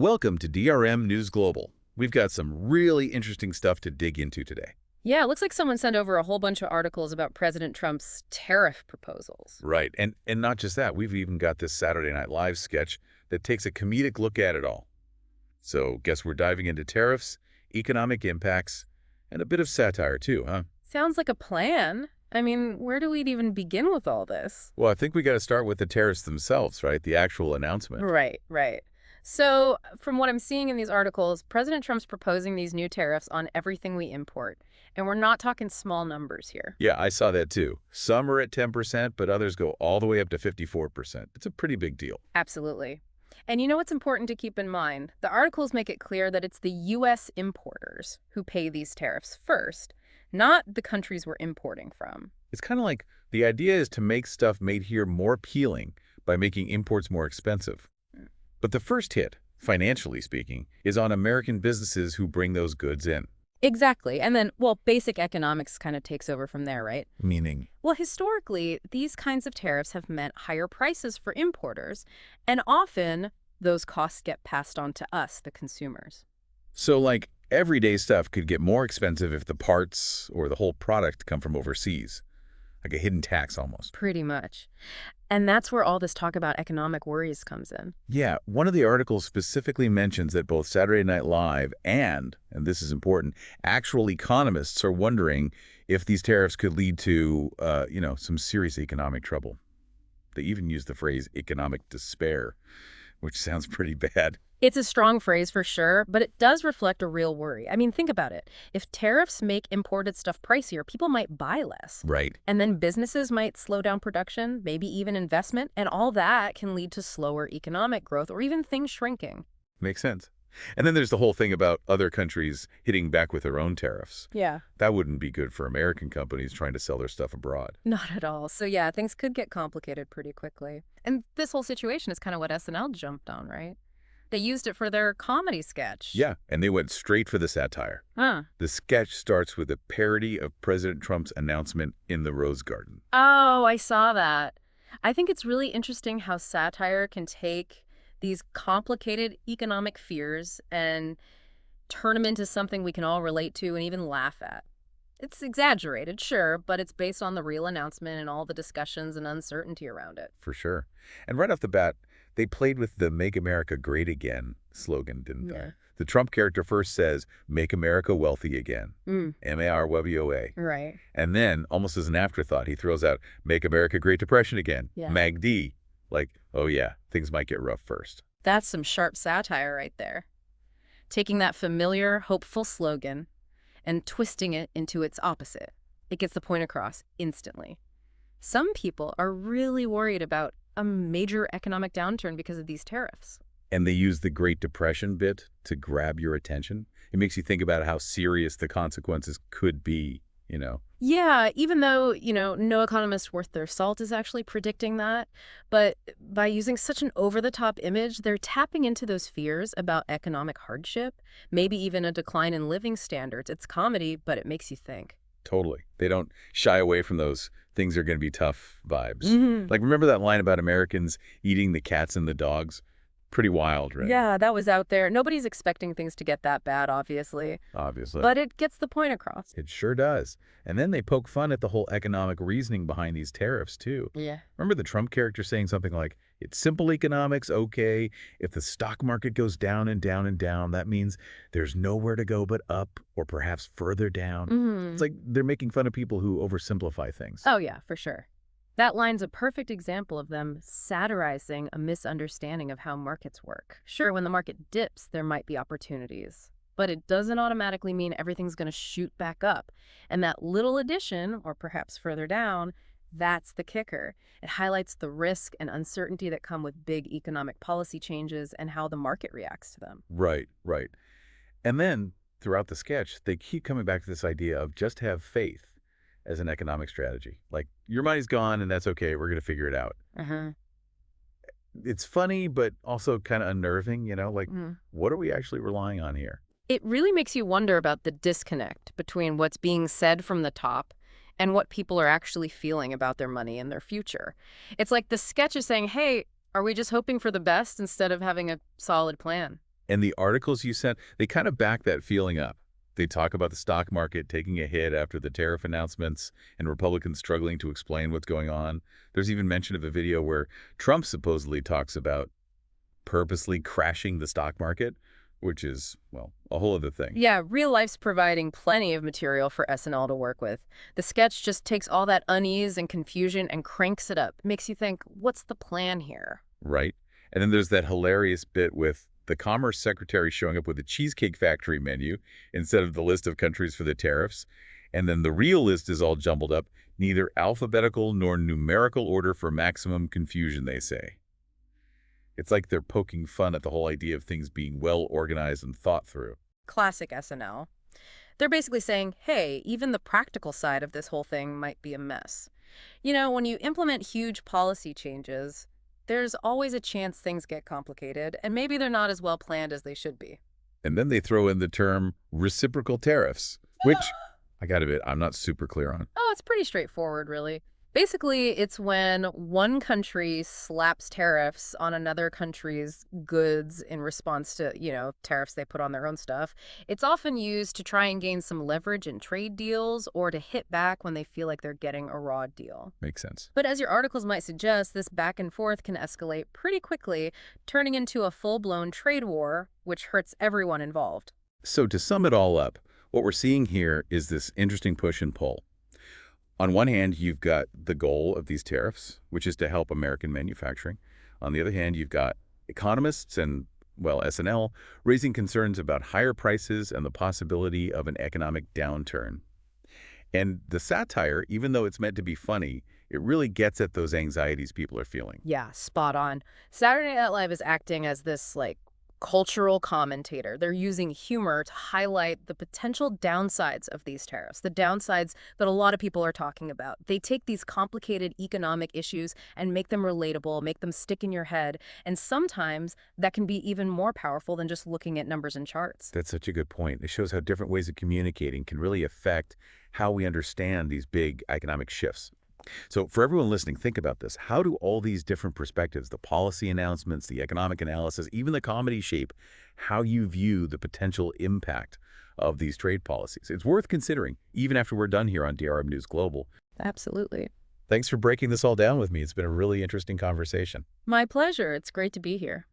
Welcome to DRM News Global. We've got some really interesting stuff to dig into today. Yeah, it looks like someone sent over a whole bunch of articles about President Trump's tariff proposals. Right, and not just that. We've even got this Saturday Night Live sketch that takes a comedic look at it all. So guess we're diving into tariffs, economic impacts, and a bit of satire too, huh? Sounds like a plan. I mean, where do we even begin with all this? Well, I think we got to start with the tariffs themselves, right? The actual announcement. Right. So, from what I'm seeing in these articles, President Trump's proposing these new tariffs on everything we import. And we're not talking small numbers here. Yeah, I saw that too. Some are at 10%, but others go all the way up to 54%. It's a pretty big deal. Absolutely. And you know what's important to keep in mind? The articles make it clear that it's the U.S. importers who pay these tariffs first, not the countries we're importing from. It's kind of like the idea is to make stuff made here more appealing by making imports more expensive. But the first hit, financially speaking, is on American businesses who bring those goods in. Exactly. And then, well, basic economics kind of takes over from there, right? Meaning? Well, historically, these kinds of tariffs have meant higher prices for importers, and often those costs get passed on to us, the consumers. So, like, everyday stuff could get more expensive if the parts or the whole product come from overseas. Like a hidden tax almost. Pretty much. And that's where all this talk about economic worries comes in. Yeah, one of the articles specifically mentions that both Saturday Night Live and this is important, actual economists are wondering if these tariffs could lead to, some serious economic trouble. They even use the phrase economic despair, which sounds pretty bad. It's a strong phrase for sure, but it does reflect a real worry. I mean, think about it. If tariffs make imported stuff pricier, people might buy less. Right. And then businesses might slow down production, maybe even investment, and all that can lead to slower economic growth or even things shrinking. Makes sense. And then there's the whole thing about other countries hitting back with their own tariffs. Yeah. That wouldn't be good for American companies trying to sell their stuff abroad. Not at all. So yeah, things could get complicated pretty quickly. And this whole situation is kind of what SNL jumped on, right? They used it for their comedy sketch. Yeah, and they went straight for the satire. Huh. The sketch starts with a parody of President Trump's announcement in the Rose Garden. Oh, I saw that. I think it's really interesting how satire can take these complicated economic fears and turn them into something we can all relate to and even laugh at. It's exaggerated, sure, but it's based on the real announcement and all the discussions and uncertainty around it. For sure. And right off the bat, they played with the Make America Great Again slogan, didn't they? The Trump character first says, Make America Wealthy Again. M-A-R-W-O-A. Right. And then, almost as an afterthought, he throws out, Make America Great Depression Again. Yeah. MAGD. Like, oh yeah, things might get rough first. That's some sharp satire right there. Taking that familiar, hopeful slogan and twisting it into its opposite. It gets the point across instantly. Some people are really worried about a major economic downturn because of these tariffs. And they use the Great Depression bit to grab your attention. It makes you think about how serious the consequences could be, Yeah, even though, no economist worth their salt is actually predicting that. But by using such an over-the-top image, they're tapping into those fears about economic hardship, maybe even a decline in living standards. It's comedy, but it makes you think. Totally. They don't shy away from those things are going to be tough vibes. Mm-hmm. Like, remember that line about Americans eating the cats and the dogs? Pretty wild, right? Yeah, that was out there. Nobody's expecting things to get that bad, obviously. Obviously. But it gets the point across. It sure does. And then they poke fun at the whole economic reasoning behind these tariffs, too. Yeah. Remember the Trump character saying something like, it's simple economics, okay. If the stock market goes down and down and down, that means there's nowhere to go but up or perhaps further down. Mm-hmm. It's like they're making fun of people who oversimplify things. Oh, yeah, for sure. That line's a perfect example of them satirizing a misunderstanding of how markets work. Sure, when the market dips, there might be opportunities. But it doesn't automatically mean everything's going to shoot back up. And that little addition, or perhaps further down, that's the kicker. It highlights the risk and uncertainty that come with big economic policy changes and how the market reacts to them. Right. And then, throughout the sketch, they keep coming back to this idea of just have faith as an economic strategy. Like, your money's gone and that's okay, we're going to figure it out. It's funny, but also kind of unnerving, what are we actually relying on here? It really makes you wonder about the disconnect between what's being said from the top and what people are actually feeling about their money and their future. It's like the sketch is saying, hey, are we just hoping for the best instead of having a solid plan? And the articles you sent, they kind of back that feeling up. They talk about the stock market taking a hit after the tariff announcements and Republicans struggling to explain what's going on. There's even mention of a video where Trump supposedly talks about purposely crashing the stock market, which is, well, a whole other thing. Yeah, real life's providing plenty of material for SNL to work with. The sketch just takes all that unease and confusion and cranks it up. Makes you think, what's the plan here? Right? And then there's that hilarious bit with the Commerce Secretary showing up with a Cheesecake Factory menu instead of the list of countries for the tariffs. And then the real list is all jumbled up, neither alphabetical nor numerical order for maximum confusion, they say. It's like they're poking fun at the whole idea of things being well organized and thought through. Classic SNL. They're basically saying, hey, even the practical side of this whole thing might be a mess. You know, when you implement huge policy changes, there's always a chance things get complicated, and maybe they're not as well planned as they should be. And then they throw in the term reciprocal tariffs, which, I gotta admit, I'm not super clear on. Oh, it's pretty straightforward, really. Basically, it's when one country slaps tariffs on another country's goods in response to, tariffs they put on their own stuff. It's often used to try and gain some leverage in trade deals or to hit back when they feel like they're getting a raw deal. Makes sense. But as your articles might suggest, this back and forth can escalate pretty quickly, turning into a full-blown trade war, which hurts everyone involved. So to sum it all up, what we're seeing here is this interesting push and pull. On one hand, you've got the goal of these tariffs, which is to help American manufacturing. On the other hand, you've got economists and, well, SNL raising concerns about higher prices and the possibility of an economic downturn. And the satire, even though it's meant to be funny, it really gets at those anxieties people are feeling. Yeah, spot on. Saturday Night Live is acting as this, cultural commentator. They're using humor to highlight the potential downsides of these tariffs, the downsides that a lot of people are talking about. They take these complicated economic issues and make them relatable, make them stick in your head, and sometimes that can be even more powerful than just looking at numbers and charts. That's such a good point. It shows how different ways of communicating can really affect how we understand these big economic shifts. So for everyone listening, think about this. How do all these different perspectives, the policy announcements, the economic analysis, even the comedy shape, how you view the potential impact of these trade policies? It's worth considering, even after we're done here on DRM News Global. Absolutely. Thanks for breaking this all down with me. It's been a really interesting conversation. My pleasure. It's great to be here.